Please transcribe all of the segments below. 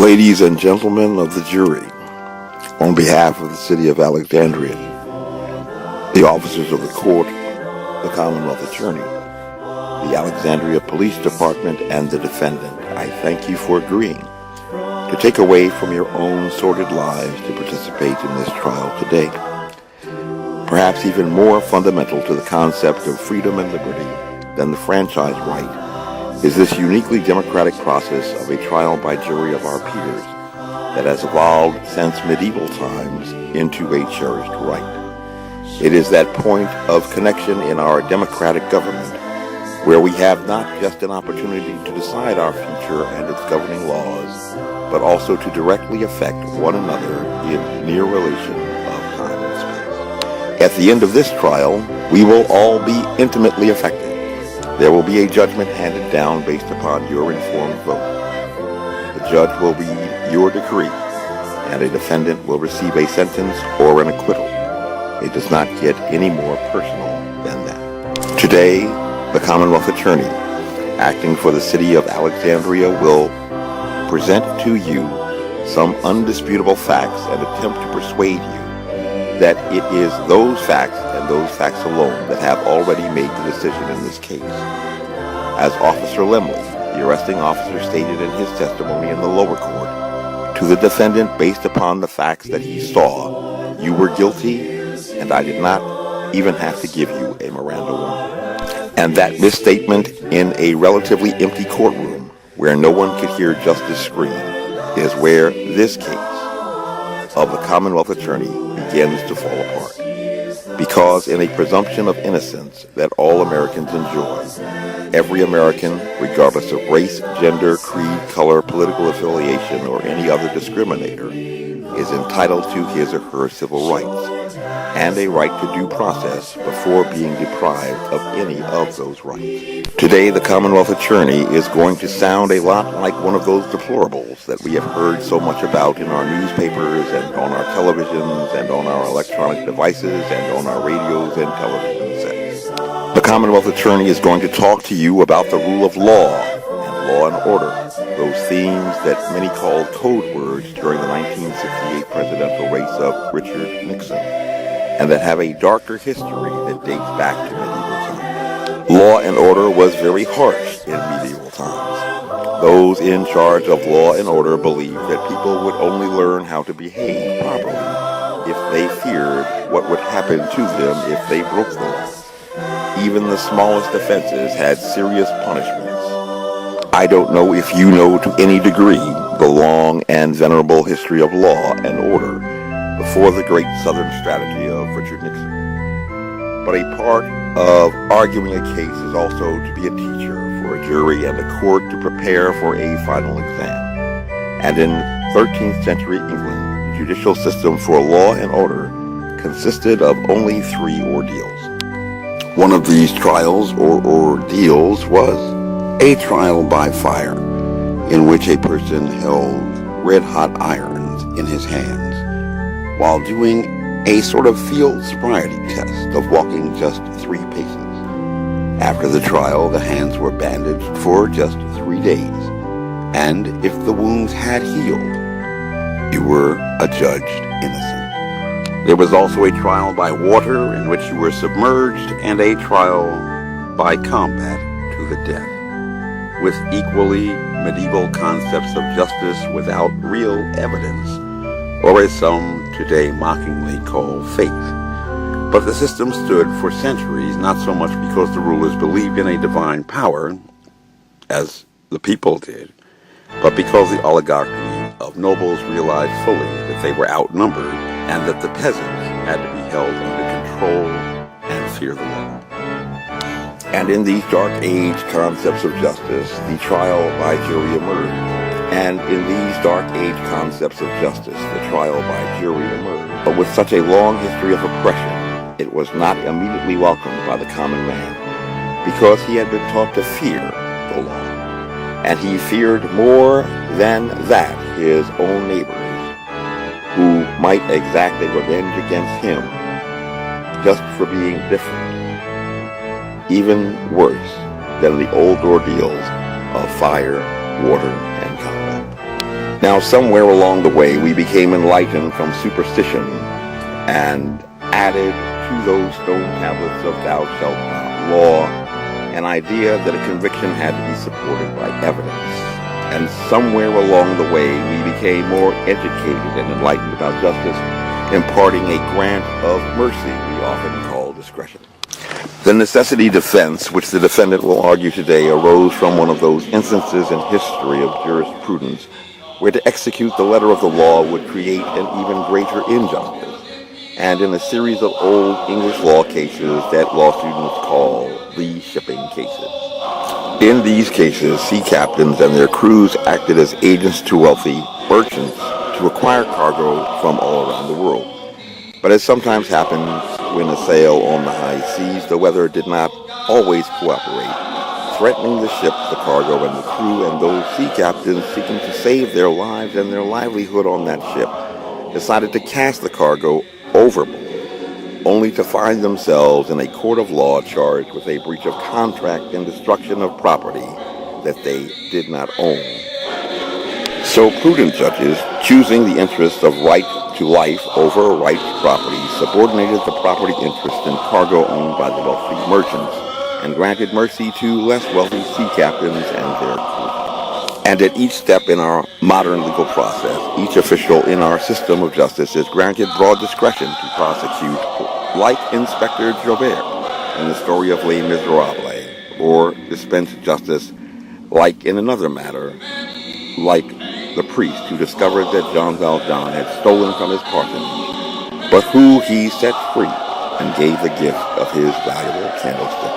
Ladies and gentlemen of the jury, on behalf of the city of Alexandria, the officers of the court, the Commonwealth Attorney, the Alexandria Police Department, and the defendant, I thank you for agreeing to take away from your own sordid lives to participate in this trial today. Perhaps even more fundamental to the concept of freedom and liberty than the franchise right is this uniquely democratic process of a trial by jury of our peers that has evolved since medieval times into a cherished right. It is that point of connection in our democratic government where we have not just an opportunity to decide our future and its governing laws, but also to directly affect one another in near relation of time and space. At the end of this trial, we will all be intimately affected. There will be a judgment handed down based upon your informed vote. The judge will read your decree, and a defendant will receive a sentence or an acquittal. It does not get any more personal than that. Today, the Commonwealth Attorney, acting for the city of Alexandria, will present to you some undisputable facts and attempt to persuade you that it is those facts and those facts alone that have already made the decision in this case. As Officer Lemley, the arresting officer, stated in his testimony in the lower court, to the defendant based upon the facts that he saw, you were guilty, and I did not even have to give you a Miranda warning. And that misstatement in a relatively empty courtroom where no one could hear justice scream is where this case of the Commonwealth Attorney begins to fall apart. Because in a presumption of innocence that all Americans enjoy, every American, regardless of race, gender, creed, color, political affiliation, or any other discriminator, is entitled to his or her civil rights and a right to due process before being deprived of any of those rights. Today, the Commonwealth Attorney is going to sound a lot like one of those deplorables that we have heard so much about in our newspapers and on our televisions and on our electronic devices and on our radios and television sets. The Commonwealth Attorney is going to talk to you about the rule of law and law and order, those themes that many called code words during the 1968 presidential race of Richard Nixon, and that have a darker history that dates back to medieval times. Law and order was very harsh in medieval times. Those in charge of law and order believed that people would only learn how to behave properly if they feared what would happen to them if they broke the law. Even the smallest offenses had serious punishments. I don't know if you know to any degree the long and venerable history of law and order before the great Southern strategy of Richard Nixon. But a part of arguing a case is also to be a teacher for a jury and a court to prepare for a final exam. And in 13th century England, the judicial system for law and order consisted of only 3 ordeals. One of these trials or ordeals was a trial by fire, in which a person held red-hot irons in his hands while doing a sort of field sobriety test of walking just 3 paces. After the trial, the hands were bandaged for just 3 days, and if the wounds had healed, you were adjudged innocent. There was also a trial by water in which you were submerged, and a trial by combat to the death, with equally medieval concepts of justice without real evidence, or as some today mockingly call faith. But the system stood for centuries, not so much because the rulers believed in a divine power, as the people did, but because the oligarchy of nobles realized fully that they were outnumbered and that the peasants had to be held under control and fear the law. And in these dark age concepts of justice, the trial by jury emerged. And in these dark age concepts of justice, the trial by jury emerged. But with such a long history of oppression, it was not immediately welcomed by the common man, because he had been taught to fear the law. And he feared more than that his own neighbors, who might exact a revenge against him just for being different, even worse than the old ordeals of fire, water, and combat. Now, somewhere along the way, we became enlightened from superstition and added to those stone tablets of thou shalt not law an idea that a conviction had to be supported by evidence. And somewhere along the way, we became more educated and enlightened about justice, imparting a grant of mercy we often call discretion. The necessity defense, which the defendant will argue today, arose from one of those instances in history of jurisprudence where to execute the letter of the law would create an even greater injustice, and in a series of old English law cases that law students call the shipping cases. In these cases, sea captains and their crews acted as agents to wealthy merchants to acquire cargo from all around the world. But as sometimes happens when a sail on the high seas, the weather did not always cooperate, threatening the ship, the cargo, and the crew, and those sea captains seeking to save their lives and their livelihood on that ship decided to cast the cargo overboard, only to find themselves in a court of law charged with a breach of contract and destruction of property that they did not own. So prudent judges, choosing the interest of right to life over a right to property, subordinated the property interest in cargo owned by the wealthy merchants and granted mercy to less wealthy sea captains and their crew. And at each step in our modern legal process, each official in our system of justice is granted broad discretion to prosecute, like Inspector Javert in the story of Les Miserables, or dispense justice like in another matter, like the priest who discovered that Jean Valjean had stolen from his parsonage, but who he set free and gave the gift of his valuable candlestick.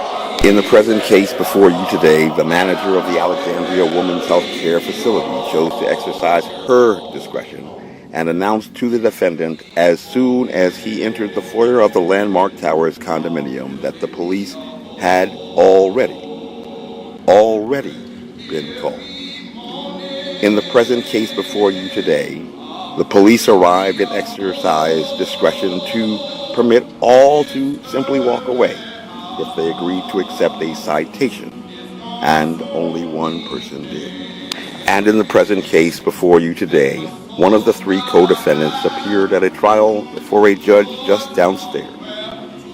In the present case before you today, the manager of the Alexandria Women's Health Care Facility chose to exercise her discretion and announced to the defendant as soon as he entered the foyer of the Landmark Towers condominium that the police had already been called. In the present case before you today, the police arrived and exercised discretion to permit all to simply walk away if they agreed to accept a citation, and only one person did. And in the present case before you today, one of the three co-defendants appeared at a trial before a judge just downstairs,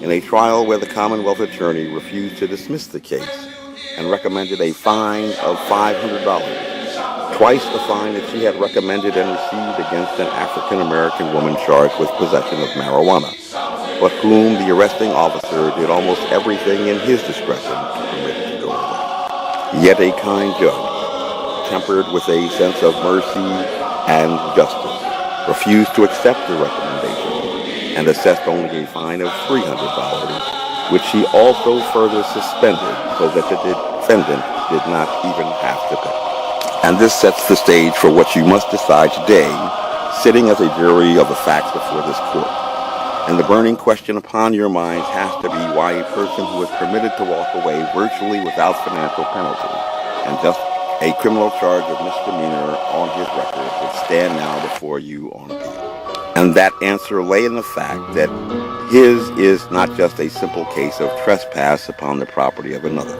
in a trial where the Commonwealth attorney refused to dismiss the case and recommended a fine of $500, twice the fine that she had recommended and received against an African-American woman charged with possession of marijuana, but whom the arresting officer did almost everything in his discretion to permit to go away. Yet a kind judge, tempered with a sense of mercy and justice, refused to accept the recommendation and assessed only a fine of $300, which he also further suspended so that the defendant did not even have to pay. And this sets the stage for what you must decide today, sitting as a jury of the facts before this court. And the burning question upon your minds has to be why a person who is permitted to walk away virtually without financial penalty and just a criminal charge of misdemeanor on his record would stand now before you on appeal. And that answer lay in the fact that his is not just a simple case of trespass upon the property of another,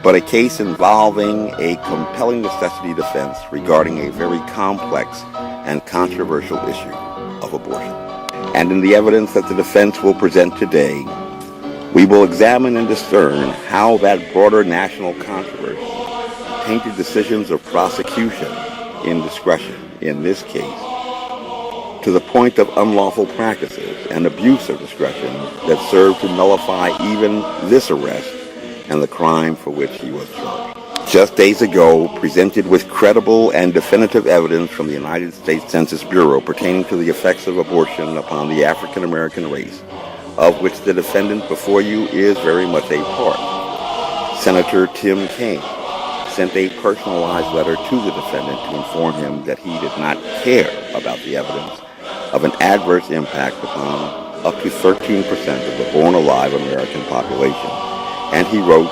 but a case involving a compelling necessity defense regarding a very complex and controversial issue of abortion. And in the evidence that the defense will present today, we will examine and discern how that broader national controversy tainted decisions of prosecution in discretion in this case to the point of unlawful practices and abuse of discretion that served to nullify even this arrest and the crime for which he was charged. Just days ago, presented with credible and definitive evidence from the United States Census Bureau pertaining to the effects of abortion upon the African American race, of which the defendant before you is very much a part, Senator Tim Kaine sent a personalized letter to the defendant to inform him that he did not care about the evidence of an adverse impact upon up to 13% of the born-alive American population. And he wrote,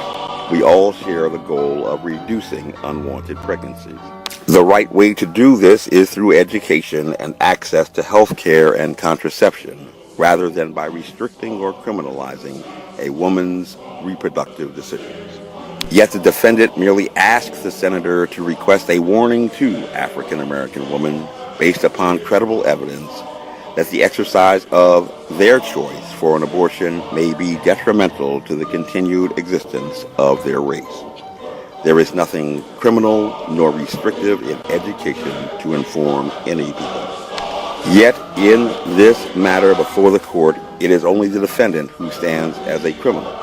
"We all share the goal of reducing unwanted pregnancies. The right way to do this is through education and access to health care and contraception, rather than by restricting or criminalizing a woman's reproductive decisions." Yet the defendant merely asks the senator to request a warning to African American women based upon credible evidence that the exercise of their choice for an abortion may be detrimental to the continued existence of their race. There is nothing criminal nor restrictive in education to inform any people. Yet in this matter before the court, it is only the defendant who stands as a criminal,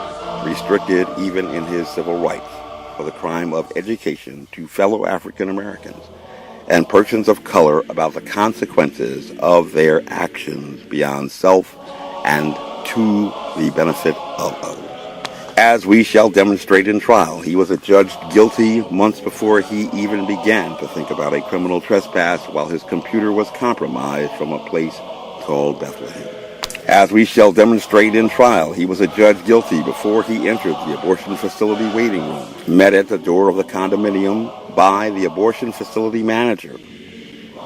restricted even in his civil rights, for the crime of education to fellow African Americans and persons of color about the consequences of their actions beyond self and to the benefit of others. As we shall demonstrate in trial, he was adjudged guilty months before he even began to think about a criminal trespass while his computer was compromised from a place called Bethlehem. As we shall demonstrate in trial, he was adjudged guilty before he entered the abortion facility waiting room, met at the door of the condominium by the abortion facility manager,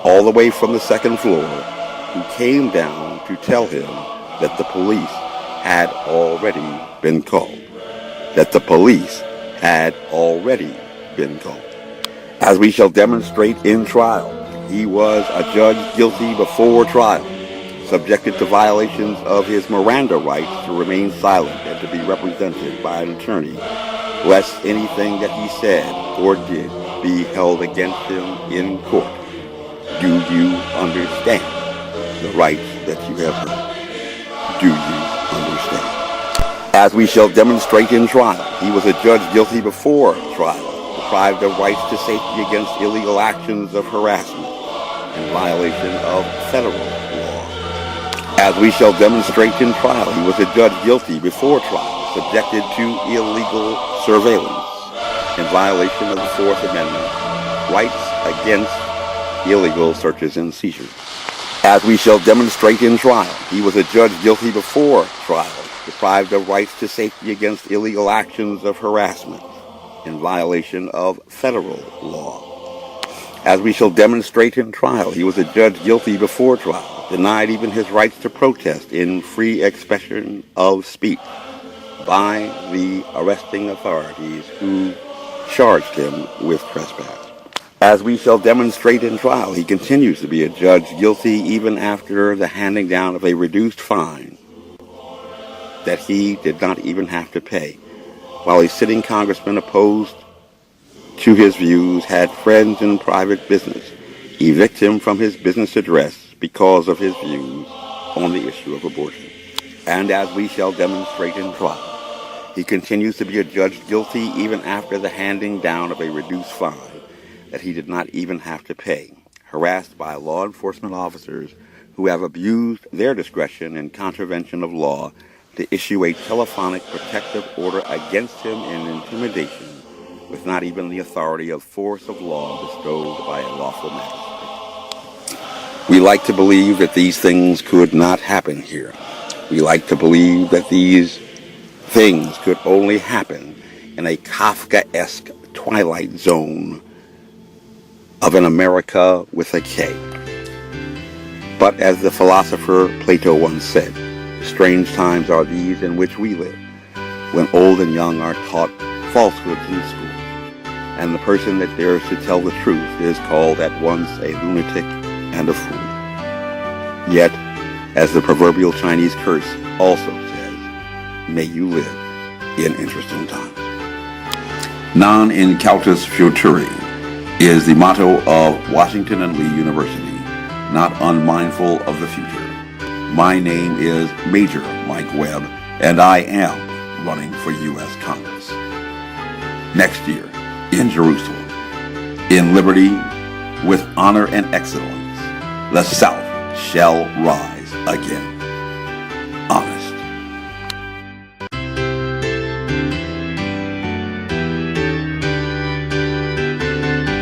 all the way from the second floor, who came down to tell him that the police had already been called. As we shall demonstrate in trial, he was adjudged guilty before trial, subjected to violations of his Miranda rights to remain silent and to be represented by an attorney, lest anything that he said or did be held against him in court. Do you understand the rights that you have heard? Do you understand? As we shall demonstrate in trial, he was adjudged guilty before trial, deprived of rights to safety against illegal actions of harassment in violation of federal law. As we shall demonstrate in trial, he was adjudged guilty before trial, subjected to illegal surveillance in violation of the Fourth Amendment, rights against illegal searches and seizures. As we shall demonstrate in trial, he was adjudged guilty before trial, deprived of rights to safety against illegal actions of harassment in violation of federal law. As we shall demonstrate in trial, he was adjudged guilty before trial, denied even his rights to protest in free expression of speech by the arresting authorities who charged him with trespass. As we shall demonstrate in trial, he continues to be adjudged guilty even after the handing down of a reduced fine that he did not even have to pay, while a sitting congressman opposed to his views had friends in private business evict him from his business address because of his views on the issue of abortion. And as we shall demonstrate in trial, he continues to be adjudged guilty even after the handing down of a reduced fine that he did not even have to pay, harassed by law enforcement officers who have abused their discretion in contravention of law to issue a telephonic protective order against him in intimidation with not even the authority of force of law bestowed by a lawful magistrate. We like to believe that these things could not happen here. We like to believe that these things could only happen in a Kafkaesque twilight zone of an America with a K. But as the philosopher Plato once said, strange times are these in which we live, when old and young are taught falsehoods in school, and the person that dares to tell the truth is called at once a lunatic and a fool. Yet, as the proverbial Chinese curse also says, may you live in interesting times. Non incautus futuri is the motto of Washington and Lee University, not unmindful of the future. My name is Major Mike Webb, and I am running for U.S. Congress. Next year, in Jerusalem, in liberty, with honor and excellence, the South shall rise again. Honest.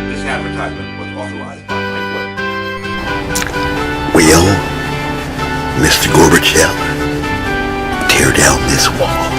This advertisement was authorized by Mike Webb. Will Mr. Gorbachev tear down this wall?